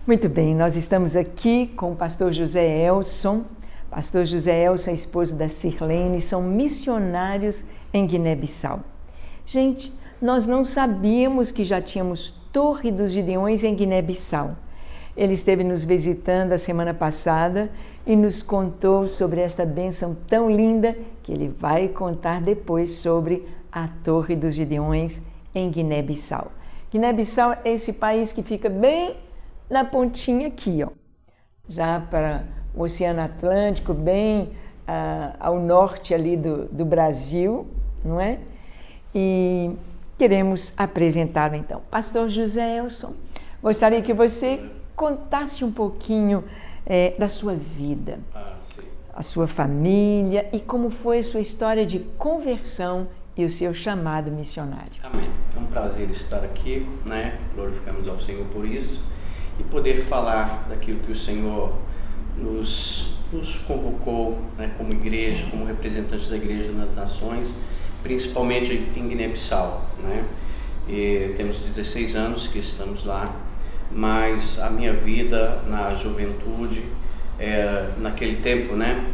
Muito bem, nós estamos aqui com o pastor José Elson. Pastor José Elson é esposo da Sirlene, são missionários em Guiné-Bissau. Gente, nós não sabíamos que já tínhamos Torre dos Gideões em Guiné-Bissau. Ele esteve nos visitando a semana passada e nos contou sobre esta bênção tão linda que ele vai contar depois sobre a Torre dos Gideões em Guiné-Bissau. Guiné-Bissau é esse país que fica bem na pontinha aqui, ó, já para o Oceano Atlântico, bem ao norte ali do Brasil, não é? E queremos apresentá-lo então. Pastor José Elson, gostaria que você contasse um pouquinho da sua vida, a sua família e como foi a sua história de conversão e o seu chamado missionário. Amém. É um prazer estar aqui, né? Glorificamos ao Senhor por isso. E poder falar daquilo que o Senhor nos convocou, né, como igreja, como representantes da igreja nas nações, principalmente em Guiné-Bissau, né? E temos 16 anos que estamos lá, mas a minha vida na juventude, naquele tempo, né,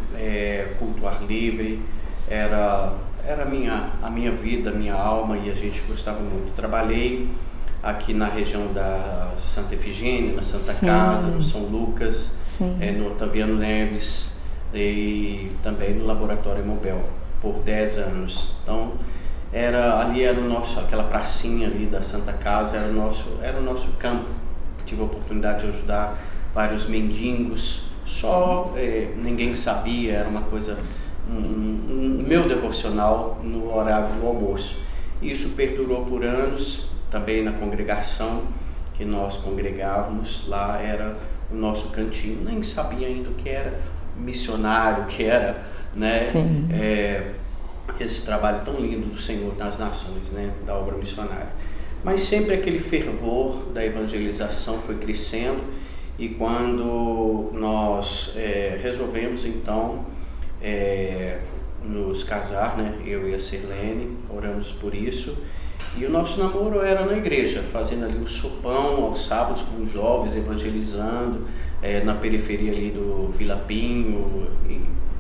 culto ao ar livre, era a minha vida, a minha alma, e a gente gostava muito. Trabalhei aqui na região da Santa Efigênia, na Santa Casa, no São Lucas, no Otaviano Neves e também no Laboratório Mobel por 10 anos. Então ali era aquela pracinha ali da Santa Casa, era o nosso campo. Tive a oportunidade de ajudar vários mendigos, ninguém sabia, era uma coisa, um meu devocional no horário do almoço. Isso perdurou por anos. Também na congregação que nós congregávamos, lá era o nosso cantinho. Nem sabia ainda o que era missionário, o que era, né? Esse trabalho tão lindo do Senhor nas nações, né? Da obra missionária. Mas sempre aquele fervor da evangelização foi crescendo, e quando nós resolvemos então nos casar, né? Eu e a Sirlene, oramos por isso. E o nosso namoro era na igreja, fazendo ali o sopão aos sábados com os jovens, evangelizando, na periferia ali do Vila Pinho,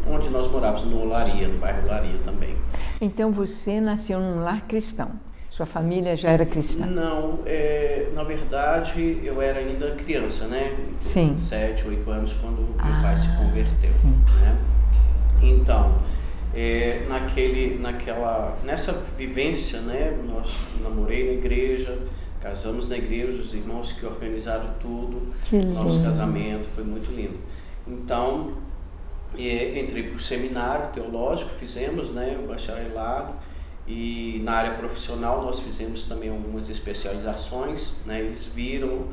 onde nós morávamos, no Olaria, no bairro Olaria também. Então você nasceu num lar cristão? Sua família já era cristã? Não, na verdade eu era ainda criança, né? Sim. 7, 8 anos quando meu pai se converteu. Né? Então, nessa vivência, né, nós namorei na igreja, casamos na igreja, os irmãos que organizaram tudo, nosso casamento foi muito lindo. Então, entrei para o seminário teológico, fizemos, né, o bacharelado, e na área profissional nós fizemos também algumas especializações, né, eles viram,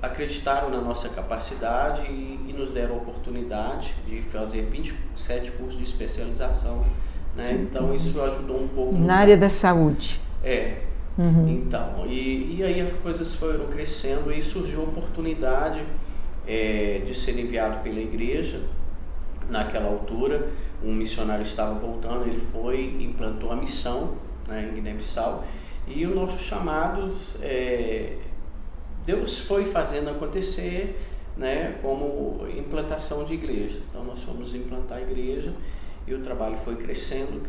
acreditaram na nossa capacidade e nos deram a oportunidade de fazer 27 cursos de especialização, né? Então isso ajudou um pouco na área da saúde. Então, e aí as coisas foram crescendo e surgiu a oportunidade de ser enviado pela igreja. Naquela altura um missionário estava voltando, ele foi, implantou a missão, né, em Guiné-Bissau, e os nossos chamados Deus foi fazendo acontecer, né, como implantação de igreja. Então nós fomos implantar a igreja e o trabalho foi crescendo.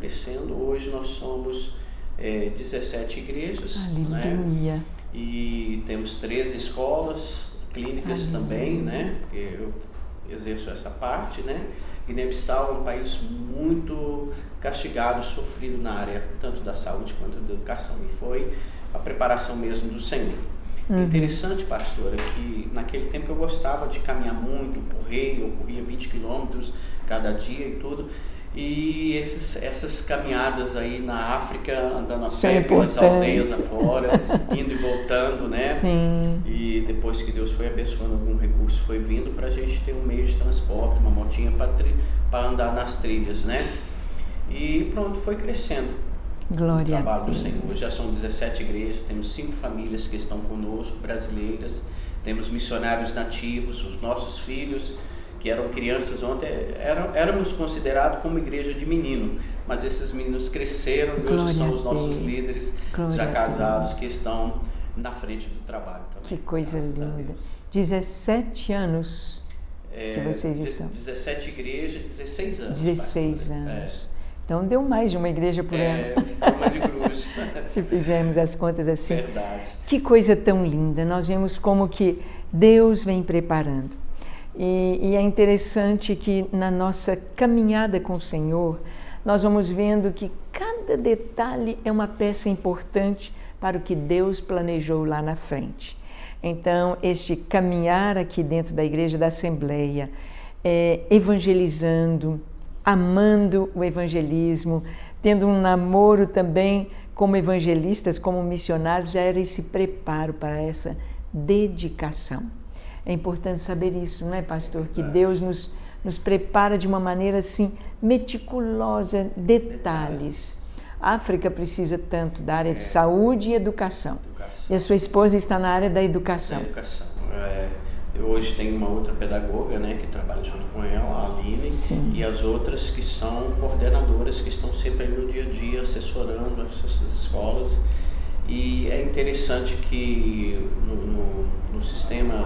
Hoje nós somos 17 igrejas, né? E temos 13 escolas, clínicas também, né? Eu exerço essa parte, né? Guiné-Bissau é um país muito castigado, sofrido na área tanto da saúde quanto da educação, e foi a preparação mesmo do Senhor. Interessante, pastora, que naquele tempo eu gostava de caminhar muito, eu corria 20 quilômetros cada dia e tudo, e essas caminhadas aí na África, andando a pé pelas aldeias afora, indo e voltando, né? E depois que Deus foi abençoando, algum recurso foi vindo para a gente ter um meio de transporte, uma motinha para andar nas trilhas, né? E pronto, foi crescendo. Glória o trabalho do Senhor. Já são 17 igrejas, temos 5 famílias que estão conosco, brasileiras, temos missionários nativos, os nossos filhos, que eram crianças ontem, éramos considerados como igreja de menino, mas esses meninos cresceram e hoje são os nossos líderes, já casados, que estão na frente do trabalho também. Que coisa linda. 17 anos que vocês estão. 17 igrejas, 16 anos. 16 anos. Então deu mais de uma igreja por ano. Ficou mais de cruz. Se fizermos as contas assim. Verdade. Que coisa tão linda. Nós vemos como que Deus vem preparando. E é interessante que na nossa caminhada com o Senhor, nós vamos vendo que cada detalhe é uma peça importante para o que Deus planejou lá na frente. Então, este caminhar aqui dentro da Igreja da Assembleia, evangelizando, amando o evangelismo, tendo um namoro também como evangelistas, como missionários, já era esse preparo para essa dedicação. É importante saber isso, não é, pastor? Que Deus nos prepara de uma maneira assim, meticulosa, detalhes. A África precisa tanto da área de saúde e educação. E a sua esposa está na área da educação. Da educação. Eu hoje tenho uma outra pedagoga, né, que trabalha junto com ela, a Aline, Sim. e as outras que são coordenadoras, que estão sempre aí no dia a dia, assessorando essas escolas. E é interessante que no sistema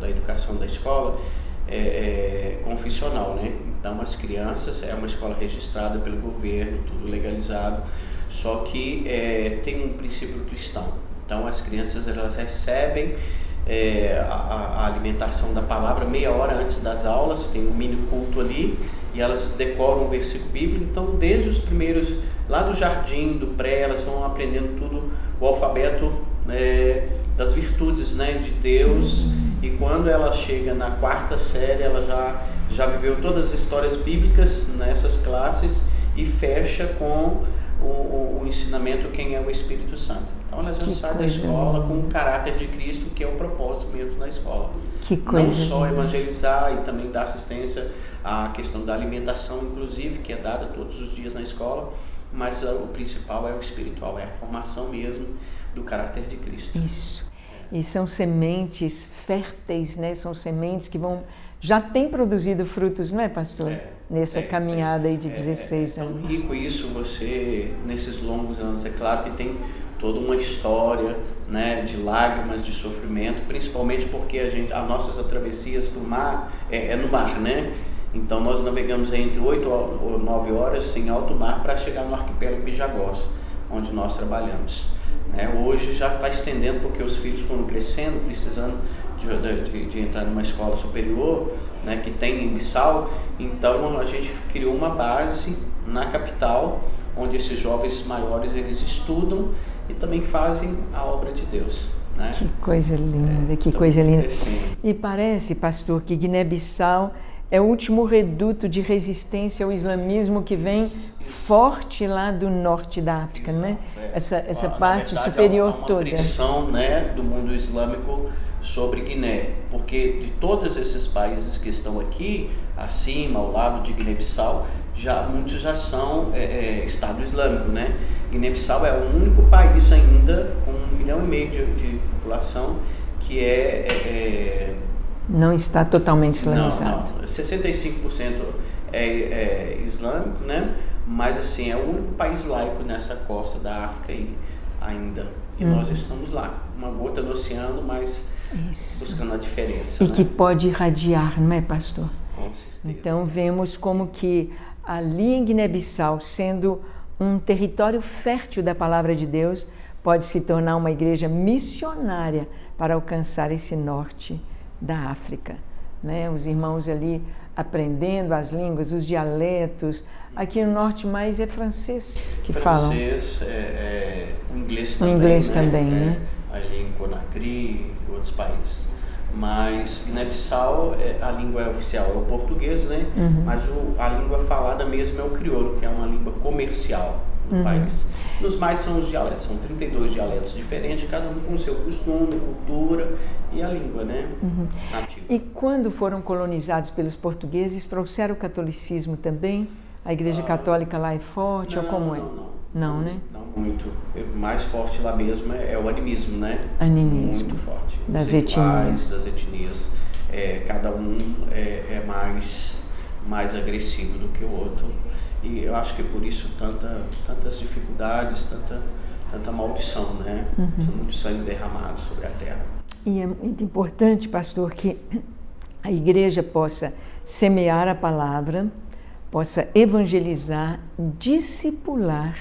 da educação da escola é confessional, né? Então as crianças, é uma escola registrada pelo governo, tudo legalizado, só que tem um princípio cristão. Então as crianças, elas recebem a alimentação da palavra meia hora antes das aulas, tem um mini culto ali, e elas decoram um versículo bíblico. Então desde os primeiros, lá do jardim, do pré, elas vão aprendendo tudo, o alfabeto das virtudes, né, de Deus. E quando ela chega na 4ª série, ela já viveu todas as histórias bíblicas nessas classes e fecha com o ensinamento quem é o Espírito Santo. Então ela já sai da escola com o caráter de Cristo, que é o propósito mesmo da escola. Que coisa. Não só evangelizar e também dar assistência à questão da alimentação, inclusive, que é dada todos os dias na escola, mas o principal é o espiritual, é a formação mesmo do caráter de Cristo. Isso. E são sementes férteis, né? São sementes que já têm produzido frutos, não é, pastor? Nessa caminhada aí de 16 anos. É tão rico isso, você, nesses longos anos. É claro que tem toda uma história, né, de lágrimas, de sofrimento, principalmente porque as nossas travessias para o mar é no mar, né? Então nós navegamos entre 8 ou 9 horas em alto mar para chegar no arquipélago Bijagós, onde nós trabalhamos. Hoje já está estendendo, porque os filhos foram crescendo, precisando de entrar numa escola superior, né, que tem em Bissau. Então a gente criou uma base na capital, onde esses jovens maiores, eles estudam e também fazem a obra de Deus, né? Que coisa linda, que coisa linda. E parece, pastor, que Guiné-Bissau é o último reduto de resistência ao islamismo que vem forte lá do norte da África, né? Essa parte verdade, superior há uma toda. pressão, né, do mundo islâmico sobre Guiné, porque de todos esses países que estão aqui, acima, ao lado de Guiné-Bissau, muitos já são Estado Islâmico, né? Guiné-Bissau é o único país ainda com 1,5 milhão de população que não está totalmente islamizado. Não. 65% é islâmico, né? Mas assim, é o único país laico nessa costa da África ainda. E nós estamos lá, uma gota no oceano, mas buscando a diferença. E que pode irradiar, não é, pastor? Com certeza. Então vemos como que ali em Guiné-Bissau, sendo um território fértil da palavra de Deus, pode se tornar uma igreja missionária para alcançar esse norte da África, né? Os irmãos ali aprendendo as línguas, os dialetos. Aqui no norte mais é francês que falam. Francês, o inglês também. O inglês também, né? Ali em Conakry e outros países. Mas Guiné-Bissau, a língua oficial é o português, né? Mas a língua falada mesmo é o crioulo, que é uma língua comercial no país. Nos mais são os dialetos, são 32 dialetos diferentes, cada um com o seu costume, cultura e a língua, né? Nativa. E quando foram colonizados pelos portugueses, trouxeram o catolicismo também? A igreja católica lá é forte ou como é? Não, né? Não muito. O mais forte lá mesmo é o animismo, né? Animismo. Muito forte. Das etnias. Das etnias. Cada um é mais agressivo do que o outro. E eu acho que por isso tantas dificuldades, tanta tanta maldição, né? Muito sangue derramado sobre a terra. E é muito importante, pastor, que a igreja possa semear a palavra, possa evangelizar, discipular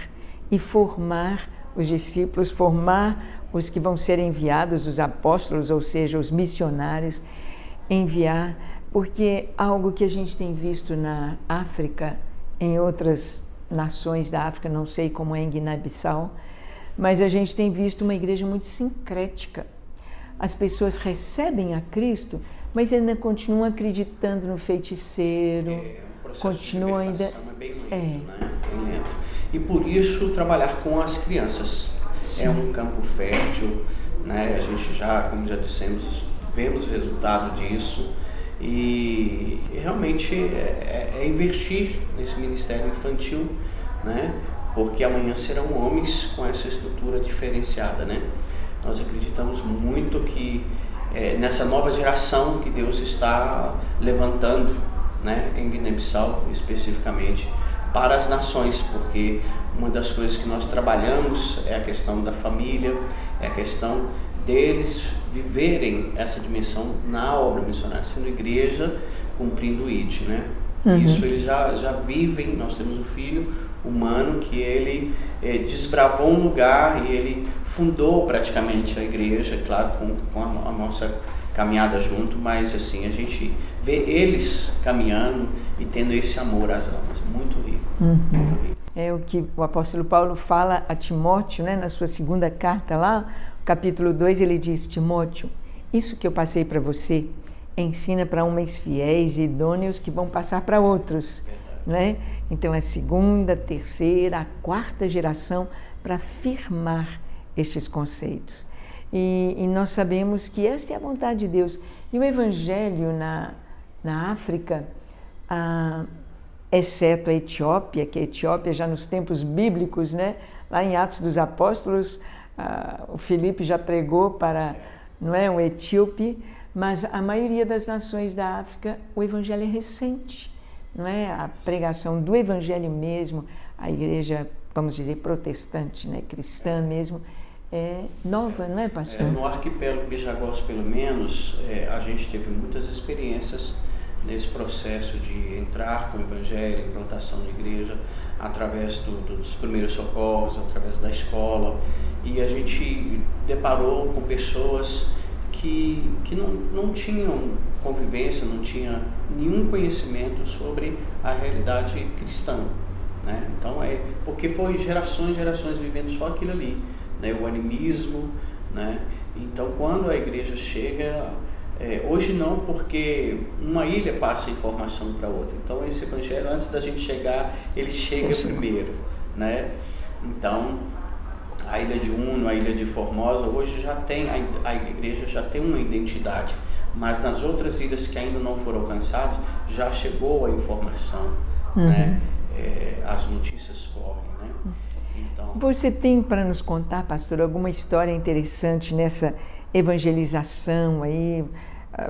e formar os discípulos, formar os que vão ser enviados, os apóstolos, ou seja, os missionários, enviar, porque algo que a gente tem visto na África, em outras nações da África, não sei como é em Guiné-Bissau, mas a gente tem visto uma igreja muito sincrética. As pessoas recebem a Cristo, mas ainda continuam acreditando no feiticeiro, continuam ainda... É bem lento, né? Bem lento. E por isso trabalhar com as crianças. Sim. É um campo fértil, né? A gente já, como já dissemos, vemos o resultado disso. E realmente é investir nesse ministério infantil, né? Porque amanhã serão homens com essa estrutura diferenciada, né? Nós acreditamos muito que nessa nova geração que Deus está levantando, né, em Guiné-Bissau especificamente, para as nações, porque uma das coisas que nós trabalhamos é a questão da família, é a questão deles viverem essa dimensão na obra missionária, sendo igreja, cumprindo o ID, né? Isso eles já vivem. Nós temos um filho humano que ele desbravou um lugar e ele fundou praticamente a igreja, claro, com a nossa caminhada junto, mas assim, a gente vê eles caminhando e tendo esse amor às almas, muito rico, muito rico. É o que o apóstolo Paulo fala a Timóteo, né, na sua segunda carta lá, capítulo 2, ele diz: Timóteo, isso que eu passei para você, ensina para homens fiéis e idôneos que vão passar para outros, né? Então é segunda, terceira, a quarta geração para firmar estes conceitos. E nós sabemos que esta é a vontade de Deus. E o Evangelho na África, exceto a Etiópia, que a Etiópia já nos tempos bíblicos, né? Lá em Atos dos Apóstolos, o Filipe já pregou para, não é, um etíope, mas a maioria das nações da África, o Evangelho é recente, não é? A pregação do Evangelho mesmo, a igreja, vamos dizer, protestante, né? Cristã mesmo, é nova, não é, pastor? No arquipélago Bijagós, pelo menos, a gente teve muitas experiências nesse processo de entrar com o Evangelho, implantação de igreja, através dos primeiros socorros, através da escola, e a gente deparou com pessoas que não tinham convivência, não tinham nenhum conhecimento sobre a realidade cristã, né? Então porque foi gerações vivendo só aquilo ali, né? O animismo, né? Então quando a igreja chega, hoje não, porque uma ilha passa informação para outra, então esse evangelho, antes da gente chegar, ele chega primeiro, né? Então a ilha de Uno, a ilha de Formosa, hoje já tem, a igreja já tem uma identidade, mas nas outras ilhas que ainda não foram alcançadas, já chegou a informação, né? As notícias correm, né? Então... Você tem para nos contar, pastor, alguma história interessante nessa evangelização aí,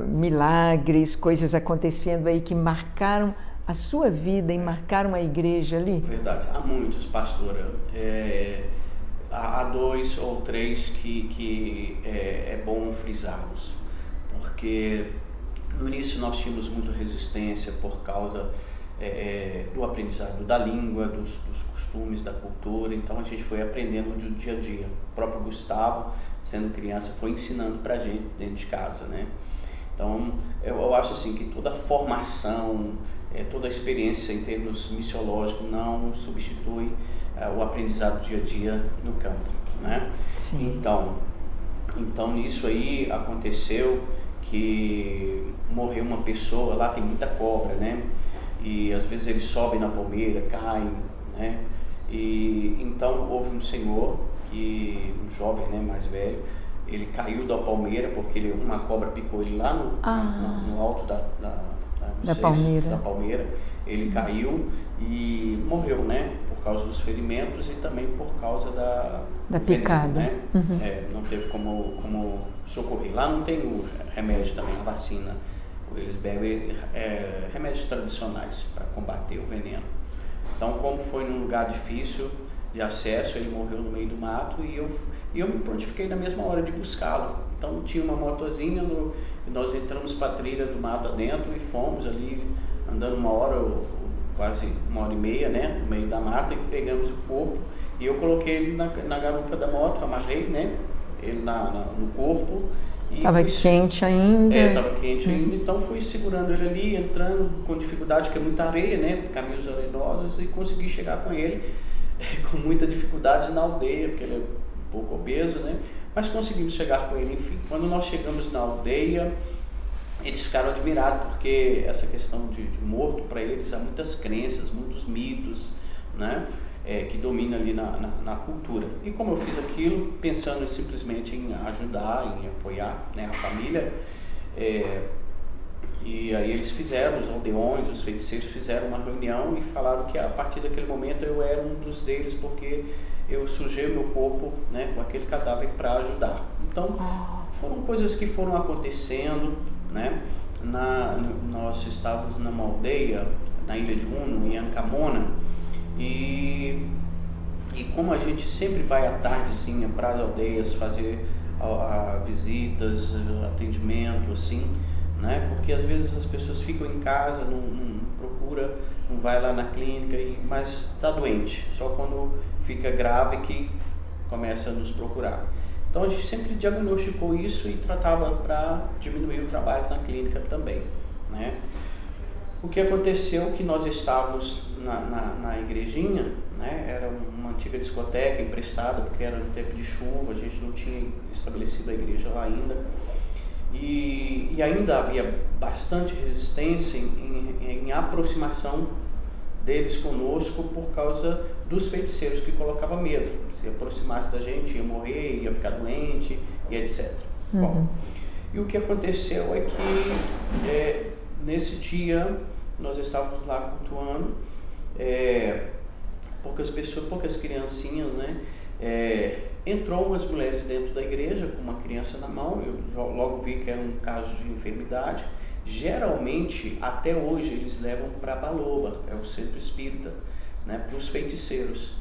milagres, coisas acontecendo aí que marcaram a sua vida e marcaram a igreja ali? Verdade, há muitos, pastora. Há 2 ou 3 que é bom frisá-los, porque no início nós tínhamos muita resistência por causa do aprendizado da língua, dos costumes, da cultura, então a gente foi aprendendo do dia a dia. O próprio Gustavo, sendo criança, foi ensinando pra gente dentro de casa, né? Então eu acho assim que toda formação, toda a experiência em termos missiológicos não substitui o aprendizado dia a dia no campo, né? Sim. Então nisso aí aconteceu que morreu uma pessoa, lá tem muita cobra, né? E às vezes eles sobem na palmeira, caem, né? E então houve um senhor, um jovem, né, mais velho, ele caiu da palmeira porque uma cobra picou ele lá no alto da palmeira. Ele caiu e morreu, né? Por causa dos ferimentos e também por causa da picada, né? Não teve como socorrer. Lá não tem o remédio também, a vacina. Eles bebem remédios tradicionais para combater o veneno. Então, como foi num lugar difícil, de acesso, ele morreu no meio do mato e eu me prontifiquei na mesma hora de buscá-lo. Então tinha uma motozinha, e nós entramos para a trilha do mato adentro e fomos ali andando uma hora, ou quase uma hora e meia, né, no meio da mata, e pegamos o corpo e eu coloquei ele na garupa da moto, amarrei, né, ele no corpo. Estava quente ainda. Estava quente ainda, então fui segurando ele ali, entrando com dificuldade, porque é muita areia, né, caminhos arenosos, e consegui chegar com ele com muita dificuldade na aldeia, porque ele é um pouco obeso, né, mas conseguimos chegar com ele, enfim. Quando nós chegamos na aldeia, eles ficaram admirados, porque essa questão de morto, para eles, há muitas crenças, muitos mitos, né, que domina ali na cultura. E como eu fiz aquilo, pensando simplesmente em ajudar, em apoiar, né, a família, e aí eles fizeram, os aldeões, os feiticeiros fizeram uma reunião e falaram que a partir daquele momento eu era um dos deles, porque eu sujei o meu corpo, né, com aquele cadáver para ajudar. Então, foram coisas que foram acontecendo, né? Nós estávamos numa aldeia, na ilha de Uno, em Ancamona, e como a gente sempre vai à tardezinha para as aldeias fazer visitas, atendimento, assim, né? Porque às vezes as pessoas ficam em casa, não procura, não vai lá na clínica, mas está doente, só quando fica grave que começa a nos procurar. Então a gente sempre diagnosticou isso e tratava para diminuir o trabalho na clínica também, né? O que aconteceu que nós estávamos na igrejinha, né? Era uma antiga discoteca emprestada, porque era no tempo de chuva, a gente não tinha estabelecido a igreja lá ainda. E ainda havia bastante resistência em aproximação deles conosco por causa dos feiticeiros, que colocavam medo. Se aproximasse da gente, ia morrer, ia ficar doente, e etc. Bom, e o que aconteceu é que nesse dia nós estávamos lá cultuando, poucas criancinhas, né? Entrou umas mulheres dentro da igreja com uma criança na mão. Eu logo vi que era um caso de enfermidade. Geralmente, até hoje, eles levam para Baloba, é o centro espírita, né, para os feiticeiros.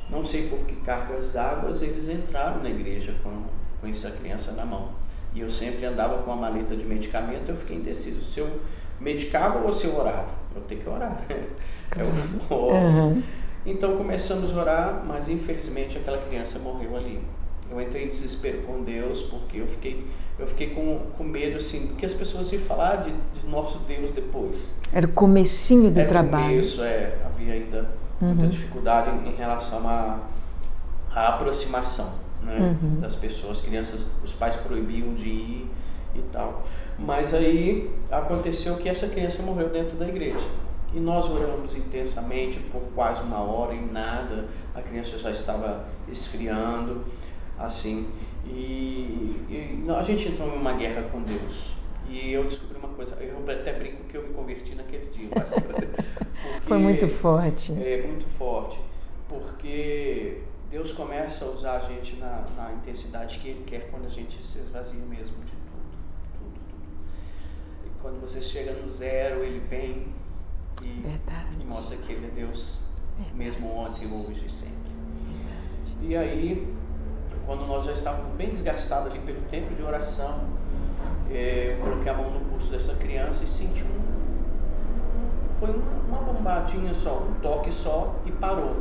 Não sei por que cargas d'água eles entraram na igreja com essa criança na mão. E eu sempre andava com uma maleta de medicamento, eu fiquei indeciso se eu medicava ou se eu orava. Eu tenho que orar, né? Eu oro. Então começamos a orar, mas infelizmente aquela criança morreu ali. Eu entrei em desespero com Deus, porque eu fiquei com medo, assim, que as pessoas iam falar de nosso Deus depois. Era o comecinho do trabalho. Isso, havia ainda muita dificuldade em relação à aproximação, né, das pessoas. Crianças, os pais proibiam de ir e tal. Mas aí aconteceu que essa criança morreu dentro da igreja. E nós oramos intensamente por quase uma hora e nada, a criança já estava esfriando, assim, e a gente entrou em uma guerra com Deus. E eu descobri uma coisa, eu até brinco que eu me converti naquele dia, pastor. Foi muito forte. Muito forte, porque Deus começa a usar a gente na intensidade que Ele quer quando a gente se esvazia mesmo de tudo. E quando você chega no zero, Ele vem e mostra que Ele é Deus, mesmo ontem, hoje e sempre. E aí, quando nós já estávamos bem desgastados ali pelo tempo de oração, eu coloquei a mão no pulso dessa criança e senti foi uma bombadinha só, um toque só e parou.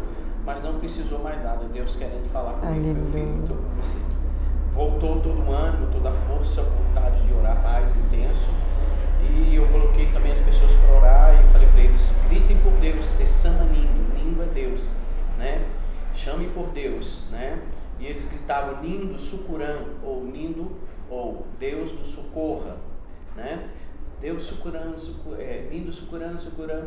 Mas não precisou mais nada, Deus querendo falar comigo, meu filho, estou com você. Voltou todo o ânimo, toda a força, a vontade de orar mais intenso. E eu coloquei também as pessoas para orar e falei para eles, gritem por Deus, Tessama Nindo é Deus, né? Chame por Deus, né? E eles gritavam Nindo Sucurã, ou Nindo, ou Deus nos socorra, né? Deus Sucurã, Nindo Sucurã, Sucurã.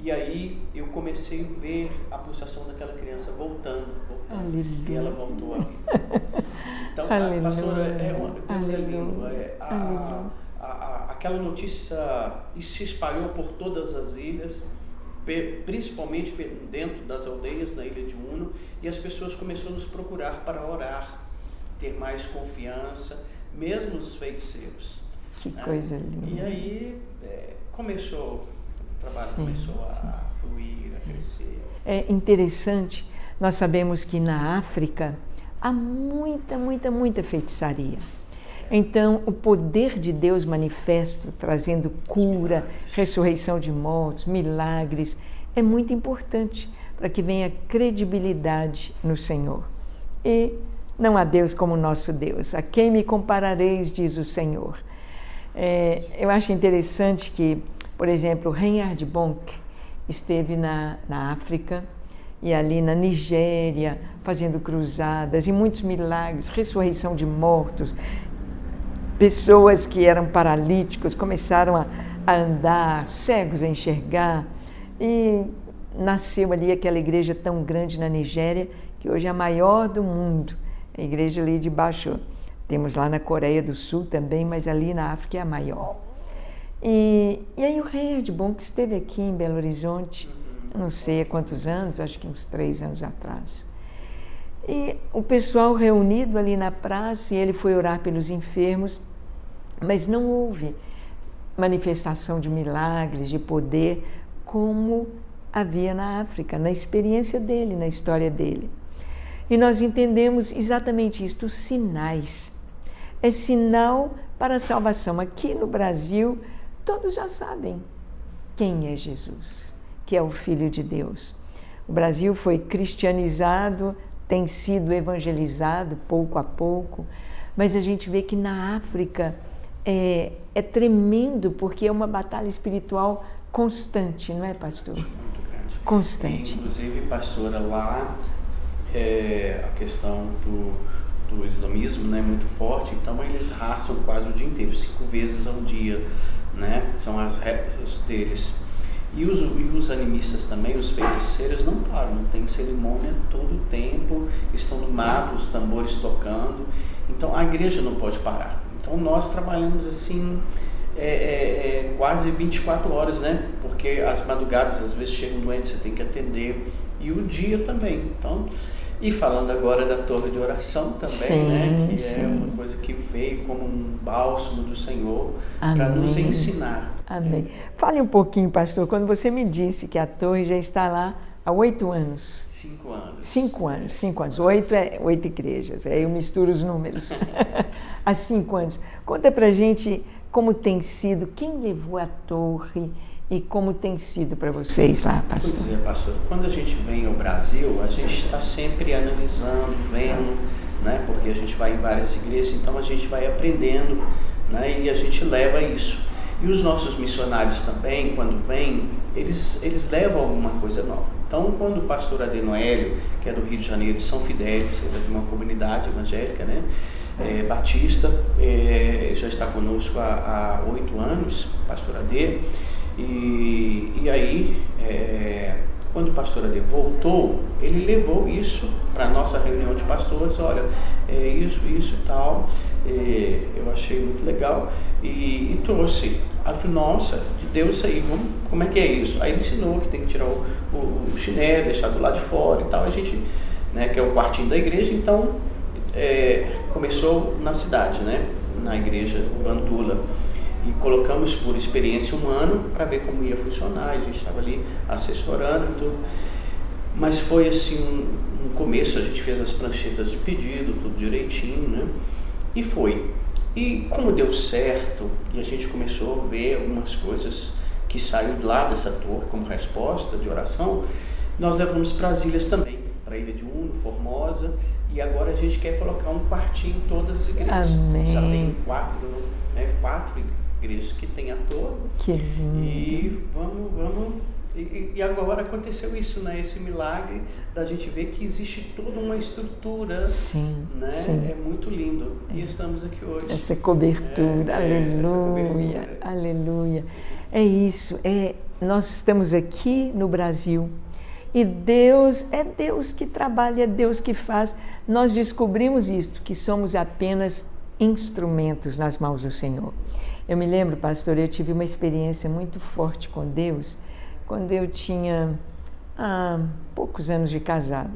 E aí eu comecei a ver a pulsação daquela criança voltando. E ela voltou ali. Então, pastora, Deus é lindo. Aquela notícia se espalhou por todas as ilhas, principalmente dentro das aldeias, na ilha de Uno, e as pessoas começaram a nos procurar para orar, ter mais confiança, mesmo os feiticeiros. Que coisa linda. E aí o trabalho começou a fluir, a crescer. É interessante, Nós sabemos que na África há muita feitiçaria. Então, o poder de Deus manifesto, trazendo cura, ressurreição de mortos, milagres, é muito importante para que venha credibilidade no Senhor. E não há Deus como nosso Deus. A quem me comparareis, diz o Senhor. Eu acho interessante que, por exemplo, Reinhard Bonk esteve na África e ali na Nigéria, fazendo cruzadas e muitos milagres, ressurreição de mortos. Pessoas que eram paralíticos começaram a andar, cegos a enxergar, e nasceu ali aquela igreja tão grande na Nigéria, que hoje é a maior do mundo, a igreja ali de baixo. Temos lá na Coreia do Sul também, mas ali na África é a maior. E aí o Reinhard Bonk esteve aqui em Belo Horizonte, não sei há quantos anos, acho que uns 3 anos atrás. E o pessoal reunido ali na praça, e ele foi orar pelos enfermos, mas não houve manifestação de milagres, de poder, como havia na África, na experiência dele, na história dele. E nós entendemos exatamente isto, os sinais. É sinal para a salvação. Aqui no Brasil, todos já sabem quem é Jesus, que é o Filho de Deus. O Brasil foi cristianizado, tem sido evangelizado pouco a pouco, mas a gente vê que na África é tremendo, porque é uma batalha espiritual constante, não é, pastor? Muito grande. Constante. E, inclusive, pastora, lá a questão do islamismo, né, muito forte, então eles raçam quase o dia inteiro, 5 vezes ao dia, né, são as regras deles. E os animistas também, os feiticeiros, não param, não tem cerimônia todo o tempo, estão no mato, os tambores tocando, então a igreja não pode parar. Então nós trabalhamos assim quase 24 horas, né? Porque as madrugadas às vezes chegam doentes, você tem que atender, e o dia também. Então, e falando agora da torre de oração também, sim, né? Que sim. é uma coisa que veio como um bálsamo do Senhor para nos ensinar. Amém. Fale um pouquinho, pastor, quando você me disse que a torre já está lá há 8 anos. 5 anos. 5 anos, 5 anos. 8 é 8 igrejas, aí eu misturo os números. Há 5 anos. Conta pra gente como tem sido, quem levou a torre e como tem sido para vocês lá, pastor. Pois é, pastor. Quando a gente vem ao Brasil, a gente está sempre analisando, vendo, né? Porque a gente vai em várias igrejas, então a gente vai aprendendo, né? E a gente leva isso. E os nossos missionários também, quando vêm, eles levam alguma coisa nova. Então, quando o pastor Adenoélio, que é do Rio de Janeiro, de São Fidélis, ele é de uma comunidade evangélica, né, batista, já está conosco há 8 anos, pastor Adê, e aí, quando o pastor Adê voltou, ele levou isso para a nossa reunião de pastores, olha, isso e tal, eu achei muito legal, e trouxe. Aí eu falei, nossa, de Deus isso aí, como é que é isso? Aí ele ensinou que tem que tirar o chinelo, deixar do lado de fora e tal, a gente, né, que é o quartinho da igreja, então começou na cidade, né, na igreja Bantula, e colocamos por experiência humana para ver como ia funcionar, a gente estava ali assessorando e tudo, mas foi assim um começo, a gente fez as pranchetas de pedido, tudo direitinho, né, e foi. E como deu certo, e a gente começou a ver algumas coisas que saíram lá dessa torre como resposta de oração, nós levamos para as ilhas também, para a Ilha de Uno, Formosa, e agora a gente quer colocar um quartinho em todas as igrejas. Amém. Já tem 4 igrejas que tem a torre. Que lindo. E vamos... E agora aconteceu isso, né? Esse milagre da gente ver que existe toda uma estrutura, sim, né? Sim. É muito lindo. E estamos aqui hoje. Essa cobertura, aleluia, essa cobertura. Aleluia. É isso, nós estamos aqui no Brasil e Deus, é Deus que trabalha, é Deus que faz. Nós descobrimos isto, que somos apenas instrumentos nas mãos do Senhor. Eu me lembro, pastor, eu tive uma experiência muito forte com Deus, quando eu tinha poucos anos de casada,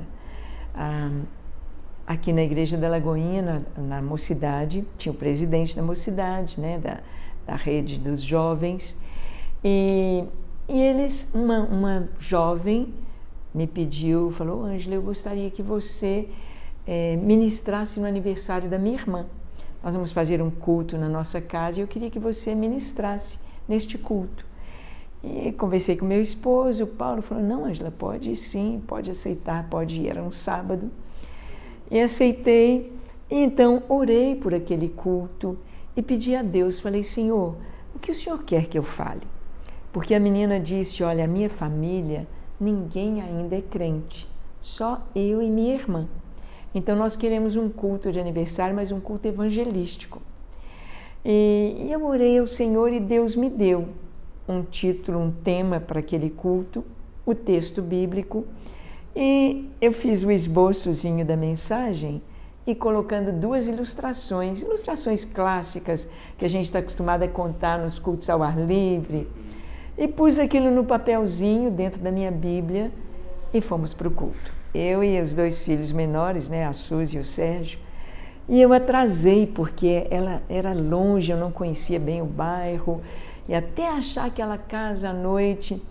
aqui na igreja da Lagoinha, na mocidade, tinha o presidente da mocidade, né, da rede dos jovens, e eles, uma jovem me pediu, falou: Ângela, eu gostaria que você ministrasse no aniversário da minha irmã. Nós vamos fazer um culto na nossa casa e eu queria que você ministrasse neste culto. E conversei com meu esposo, o Paulo, falou: não, Ângela, pode ir sim, pode aceitar, pode ir. Era um sábado. E aceitei. E então orei por aquele culto e pedi a Deus, falei: Senhor, o que o Senhor quer que eu fale? Porque a menina disse: olha, a minha família, ninguém ainda é crente, só eu e minha irmã. Então nós queremos um culto de aniversário, mas um culto evangelístico. E eu orei ao Senhor e Deus me deu um título, um tema para aquele culto, o texto bíblico, e eu fiz o esboçozinho da mensagem e colocando 2 ilustrações clássicas que a gente está acostumado a contar nos cultos ao ar livre, e pus aquilo no papelzinho dentro da minha Bíblia e fomos para o culto. Eu e os 2 filhos menores, né, a Suzy e o Sérgio, e eu atrasei porque ela era longe, eu não conhecia bem o bairro, e até achar aquela casa à noite.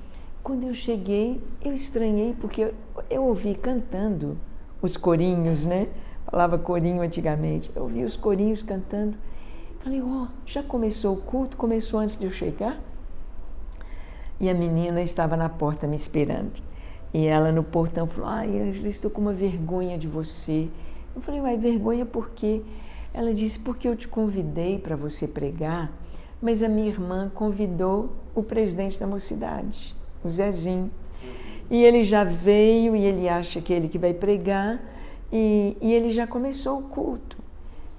Quando eu cheguei, eu estranhei porque eu ouvi cantando os corinhos, né? Falava corinho antigamente. Eu ouvi os corinhos cantando. Falei: já começou o culto? Começou antes de eu chegar? E a menina estava na porta me esperando. E ela no portão falou: ai, Ângela, estou com uma vergonha de você. Eu falei: uai, vergonha por quê? Ela disse: porque eu te convidei para você pregar, mas a minha irmã convidou o presidente da mocidade, o Zezinho. E ele já veio e ele acha que é ele que vai pregar e ele já começou o culto.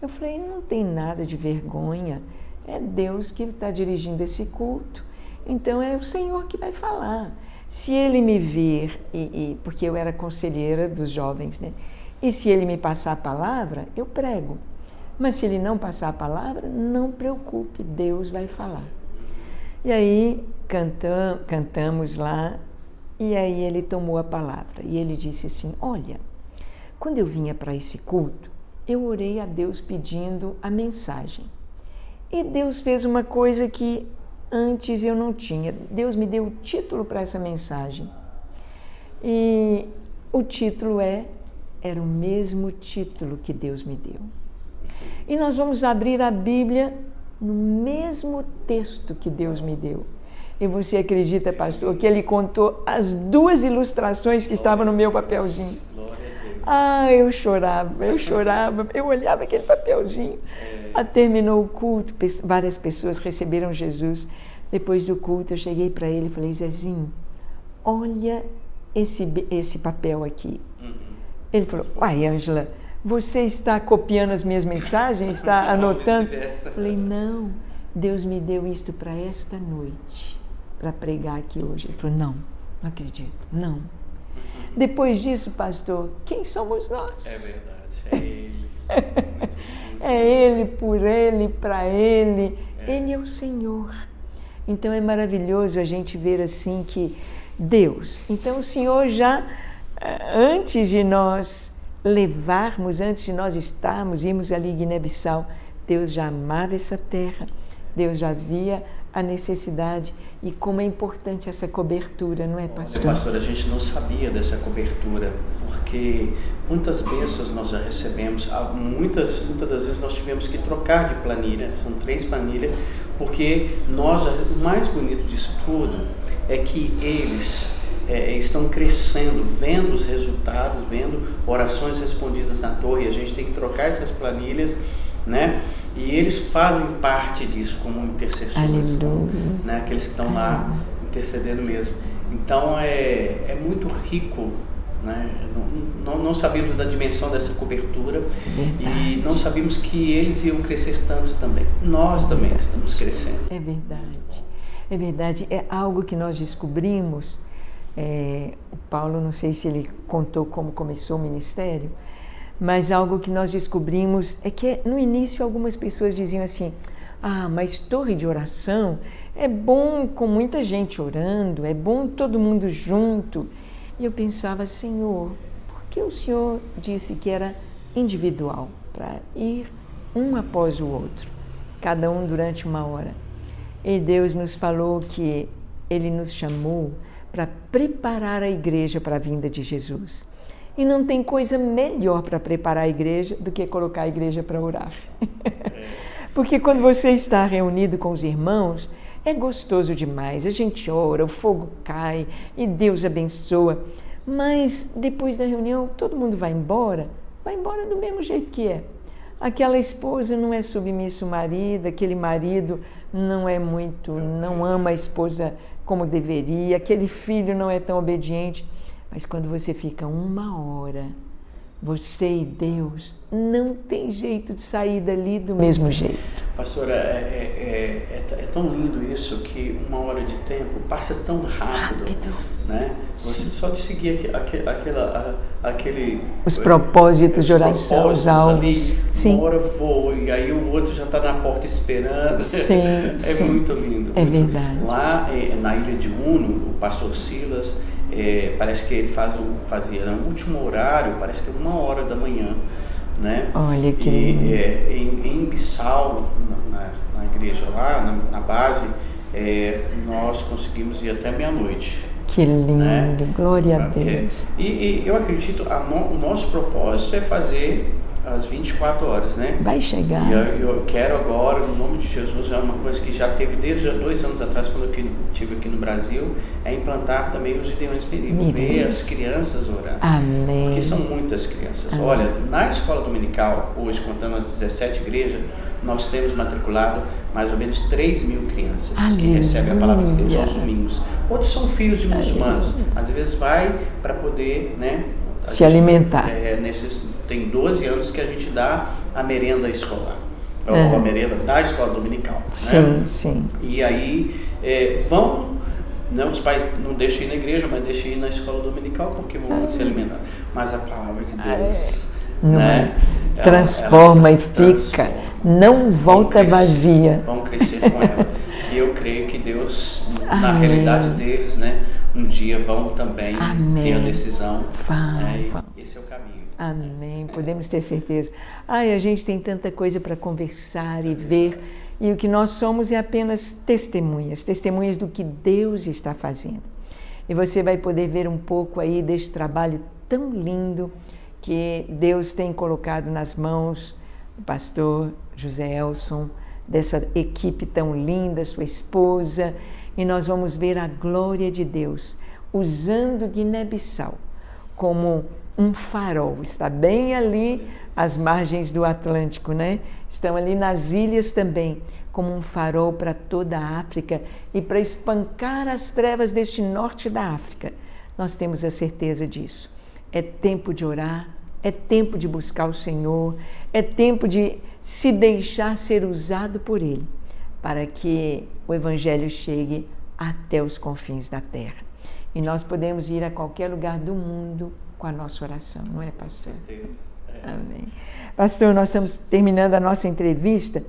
Eu falei: não tem nada de vergonha, é Deus que está dirigindo esse culto, então é o Senhor que vai falar. Se ele me ver, porque eu era conselheira dos jovens, né? E se ele me passar a palavra, eu prego. Mas se ele não passar a palavra, não preocupe, Deus vai falar. E aí cantamos lá, e aí ele tomou a palavra. E ele disse assim: olha, quando eu vinha para esse culto, eu orei a Deus pedindo a mensagem. E Deus fez uma coisa que antes eu não tinha. Deus me deu o título para essa mensagem. E o título era o mesmo título que Deus me deu. E nós vamos abrir a Bíblia no mesmo texto que Deus me deu. E você acredita, pastor, que ele contou as 2 ilustrações que estavam no meu papelzinho? Ah, eu chorava, eu olhava aquele papelzinho. Terminou o culto, várias pessoas receberam Jesus. Depois do culto eu cheguei para ele e falei: Zezinho, olha esse papel aqui. Ele falou: uai, Ângela, você está copiando as minhas mensagens? Está anotando? Eu falei: não, Deus me deu isto para esta noite, para pregar aqui hoje. Ele falou: não acredito, não. Depois disso, pastor, quem somos nós? É verdade, é Ele. É Ele, por Ele, para Ele. Ele é o Senhor. Então é maravilhoso a gente ver assim que Deus... Então o Senhor já, antes de nós levarmos, antes de nós irmos ali em Guiné-Bissau, Deus já amava essa terra, Deus já via a necessidade e como é importante essa cobertura, não é, pastor? Pastor, a gente não sabia dessa cobertura, porque muitas bênçãos nós já recebemos, muitas das vezes nós tivemos que trocar de planilha, são 3 planilhas, porque o mais bonito disso tudo é que eles estão crescendo, vendo os resultados, vendo orações respondidas na torre, a gente tem que trocar essas planilhas, né? E eles fazem parte disso como intercessores, né? Aqueles que estão lá intercedendo mesmo. Então é muito rico, né? Não sabíamos da dimensão dessa cobertura. Verdade. E não sabíamos que eles iam crescer tanto também. Nós também estamos crescendo. É verdade, é verdade. É algo que nós descobrimos. O Paulo, não sei se ele contou como começou o ministério, mas algo que nós descobrimos é que no início algumas pessoas diziam assim: mas torre de oração é bom com muita gente orando, é bom todo mundo junto. E eu pensava: Senhor, por que o Senhor disse que era individual, para ir um após o outro, cada um durante 1 hora? E Deus nos falou que Ele nos chamou para preparar a igreja para a vinda de Jesus. E não tem coisa melhor para preparar a igreja do que colocar a igreja para orar. Porque quando você está reunido com os irmãos, é gostoso demais. A gente ora, o fogo cai e Deus abençoa. Mas depois da reunião, todo mundo vai embora do mesmo jeito que é. Aquela esposa não é submissa ao marido, aquele marido não ama a esposa como deveria, aquele filho não é tão obediente. Mas quando você fica 1 hora, você e Deus, não tem jeito de sair dali do mesmo jeito. Pastora, é tão lindo isso que 1 hora de tempo passa tão rápido. Né? Você só de seguir os propósitos de oração, os alvos. Uma hora voa e aí o outro já está na porta esperando. Sim, muito lindo. É verdade. Lá na ilha de Uno, o pastor Silas, parece que ele fazia no último horário, parece que 1 hora da manhã, né? Olha que lindo. Em Bissau, na igreja lá, na base, nós conseguimos ir até meia-noite. Que lindo, né? Glória a Deus. E eu acredito, o nosso propósito é fazer as 24 horas, né? Vai chegar. E eu quero agora, no nome de Jesus, é uma coisa que já teve desde 2 anos atrás, quando eu estive aqui no Brasil, é implantar também os Gideões Mirins, ver as crianças orar. Amém. Porque são muitas crianças. Amém. Olha, na escola dominical, hoje, contando as 17 igrejas, nós temos matriculado mais ou menos 3.000 crianças que recebem a palavra de Deus aos domingos. Outros são filhos de muçulmanos, às vezes vai para poder, né, se alimentar. Tem 12 anos que a gente dá a merenda escolar, ou a merenda da escola dominical. Sim. E aí os pais não deixam ir na igreja, mas deixam ir na escola dominical porque vão se alimentar. Mas a palavra de Deus, transforma e fica, não volta vazia. Vão crescer com ela. E eu creio que Deus, na realidade deles, né, um dia vão também ter a decisão. Esse é o caminho. Amém. Podemos ter certeza. A gente tem tanta coisa para conversar e ver. E o que nós somos é apenas testemunhas do que Deus está fazendo. E você vai poder ver um pouco aí desse trabalho tão lindo que Deus tem colocado nas mãos do pastor José Elson, dessa equipe tão linda, sua esposa, e nós vamos ver a glória de Deus usando Guiné-Bissau como um farol. Está bem ali às margens do Atlântico, né? Estão ali nas ilhas também, como um farol para toda a África e para espancar as trevas deste norte da África. Nós temos a certeza disso. É tempo de orar, é tempo de buscar o Senhor, é tempo de se deixar ser usado por Ele, para que o Evangelho chegue até os confins da terra. E nós podemos ir a qualquer lugar do mundo com a nossa oração, não é, pastor? Com certeza. Amém. Pastor, nós estamos terminando a nossa entrevista.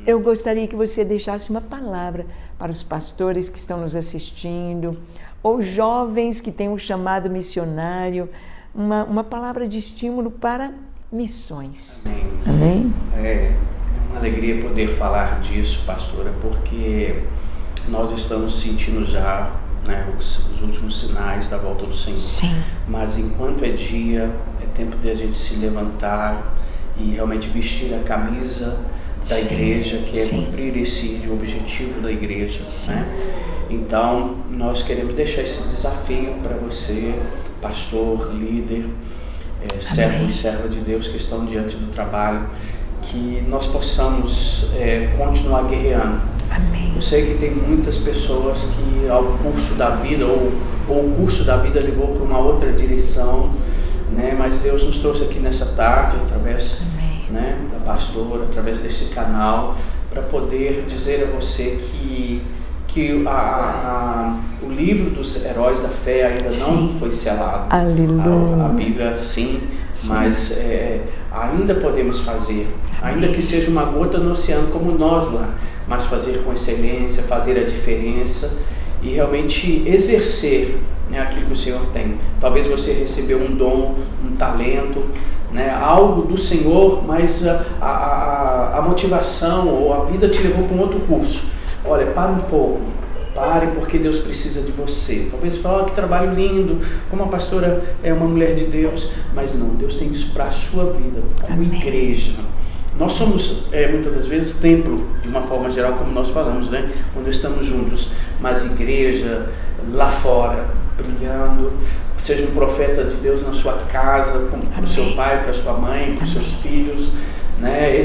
Eu gostaria que você deixasse uma palavra para os pastores que estão nos assistindo, ou jovens que têm um chamado missionário, uma palavra de estímulo para missões. Amém? É uma alegria poder falar disso, pastora, porque nós estamos sentindo já, né, os últimos sinais da volta do Senhor. Sim. Mas enquanto é dia, é tempo de a gente se levantar e realmente vestir a camisa da igreja, que é cumprir esse objetivo da igreja, né? Então, nós queremos deixar esse desafio para você, pastor, líder, servo e serva de Deus que estão diante do trabalho, que nós possamos continuar guerreando. Amém. Eu sei que tem muitas pessoas que ao curso da vida, ou o curso da vida levou para uma outra direção, né? Mas Deus nos trouxe aqui nessa tarde, através, né, da pastora, através desse canal, para poder dizer a você que o livro dos heróis da fé ainda não foi selado. Aleluia. A Bíblia sim, mas ainda podemos fazer, ainda que seja uma gota no oceano como nós lá, mas fazer com excelência, fazer a diferença e realmente exercer, né, aquilo que o Senhor tem. Talvez você recebeu um dom, um talento, né, algo do Senhor, mas a motivação ou a vida te levou para um outro curso. Olha, para um pouco, Pare, porque Deus precisa de você. Talvez você fale, que trabalho lindo, como a pastora é uma mulher de Deus. Mas não, Deus tem isso para a sua vida, como igreja. Nós somos, muitas das vezes, templo, de uma forma geral, como nós falamos, né? Quando estamos juntos. Mas igreja, lá fora, brilhando. Seja um profeta de Deus na sua casa, para o seu pai, para a sua mãe, para os seus filhos. Né?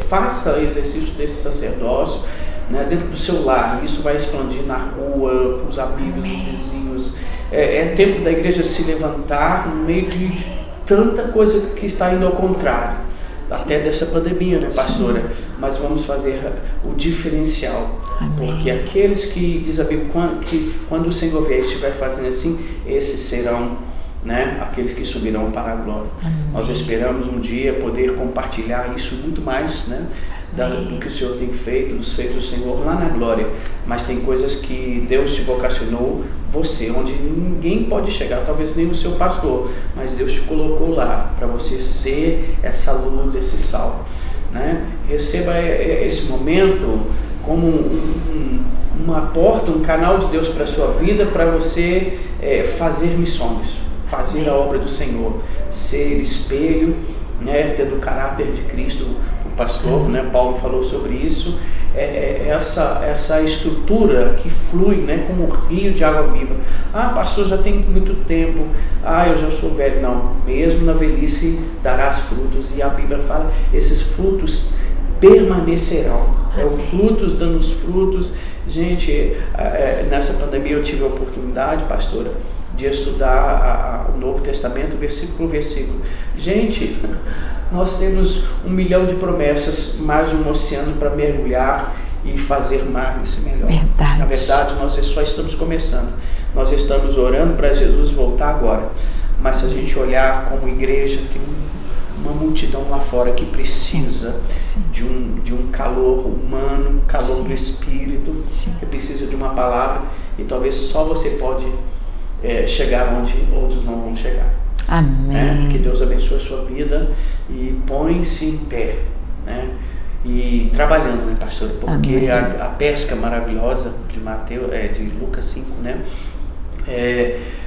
Faça o exercício desse sacerdócio, né? Dentro do seu lar. Isso vai expandir na rua, para os amigos, os vizinhos. É tempo da igreja se levantar no meio de tanta coisa que está indo ao contrário. Até dessa pandemia, né, pastora? Mas vamos fazer o diferencial. Amém. Porque aqueles que, diz a Bíblia, que quando o Senhor vier e estiver fazendo assim, esses serão, né, aqueles que subirão para a glória. Amém. Nós esperamos um dia poder compartilhar isso muito mais, né, do que o Senhor tem feito, dos feitos do Senhor lá na glória. Mas tem coisas que Deus te vocacionou, você, onde ninguém pode chegar, talvez nem o seu pastor, mas Deus te colocou lá para você ser essa luz, esse sal, né? Receba esse momento como uma porta, um canal de Deus para a sua vida, para você fazer missões, fazer a obra do Senhor, ser espelho, né, tendo o caráter de Cristo. O pastor, né, Paulo falou sobre isso. Essa estrutura que flui, né, como um rio de água viva. Ah, pastor, já tem muito tempo. Ah, eu já sou velho. Não, mesmo na velhice darás frutos. E a Bíblia fala, esses frutos permanecerão. Os frutos dando os frutos. Gente, nessa pandemia eu tive a oportunidade, pastora, de estudar o Novo Testamento, versículo por versículo. Gente, nós temos 1 milhão de promessas, mais um oceano para mergulhar e fazer mais e melhor. Verdade. Na verdade, nós só estamos começando. Nós estamos orando para Jesus voltar agora. Mas se a gente olhar como igreja, tem uma multidão lá fora que precisa de um calor humano, calor do Espírito, que precisa de uma palavra, e talvez só você pode chegar onde outros não vão chegar. Amém. Que Deus abençoe a sua vida e põe-se em pé, né? E trabalhando, né, pastor? Porque a pesca maravilhosa de Lucas 5, né?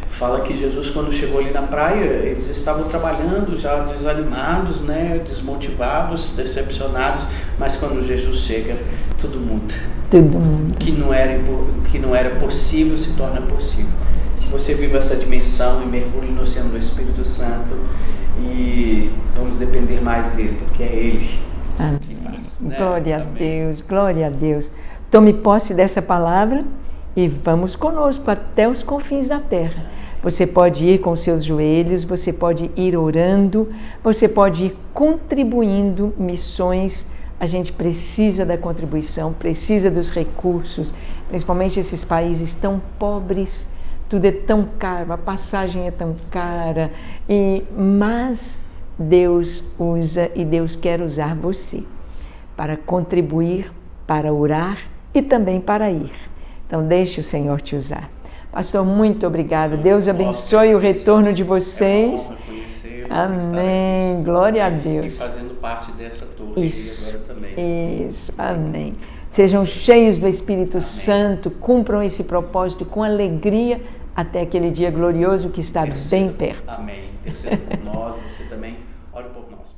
Fala que Jesus, quando chegou ali na praia, eles estavam trabalhando já desanimados, né? Desmotivados, decepcionados, mas quando Jesus chega, tudo muda. Tudo muda. Que não era possível se torna possível. Você vive essa dimensão e mergulhe no oceano do Espírito Santo e vamos depender mais dele, porque é ele que faz, né? Glória a Deus, glória a Deus. Tome posse dessa palavra e vamos conosco até os confins da terra. Você pode ir com seus joelhos, você pode ir orando, você pode ir contribuindo missões. A gente precisa da contribuição, precisa dos recursos, principalmente esses países tão pobres. Tudo é tão caro, a passagem é tão cara, mas Deus usa e Deus quer usar você para contribuir, para orar e também para ir. Então deixe o Senhor te usar. Pastor, muito obrigado. Deus abençoe o retorno de vocês. É uma honra conhecê-los. Amém. Glória a Deus. E fazendo parte dessa torre agora também. Isso. Amém. Sejam cheios do Espírito Santo, cumpram esse propósito com alegria até aquele dia glorioso que está bem perto. Amém. Interceda por nós, você também. Ore por nós.